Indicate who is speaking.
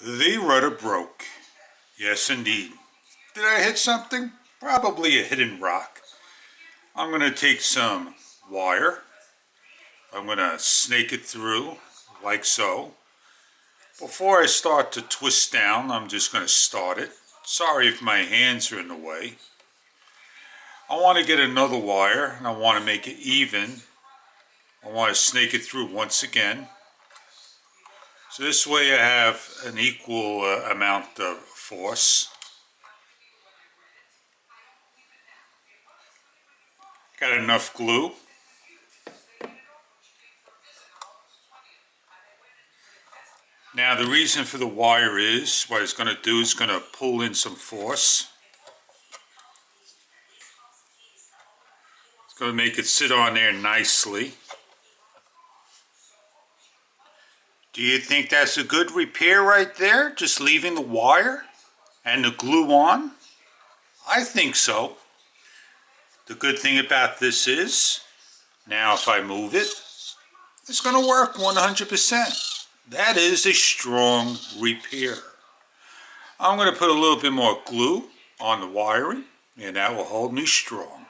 Speaker 1: The rudder broke. Yes, indeed. Did I hit something? Probably a hidden rock. I'm going to take some wire. I'm going to snake it through like so. Before I start to twist down, I'm just going to start it. Sorry if my hands are in the way. I want to get another wire and I want to make it even. I want to snake it through once again. So this way I have an equal amount of force. Got enough glue. Now the reason for the wire is, what it's going to do is going to pull in some force. It's going to make it sit on there nicely. Do you think that's a good repair right there? Just leaving the wire and the glue on? I think so. The good thing about this is, now if I move it, it's going to work 100%. That is a strong repair. I'm going to put a little bit more glue on the wiring, and that will hold me strong.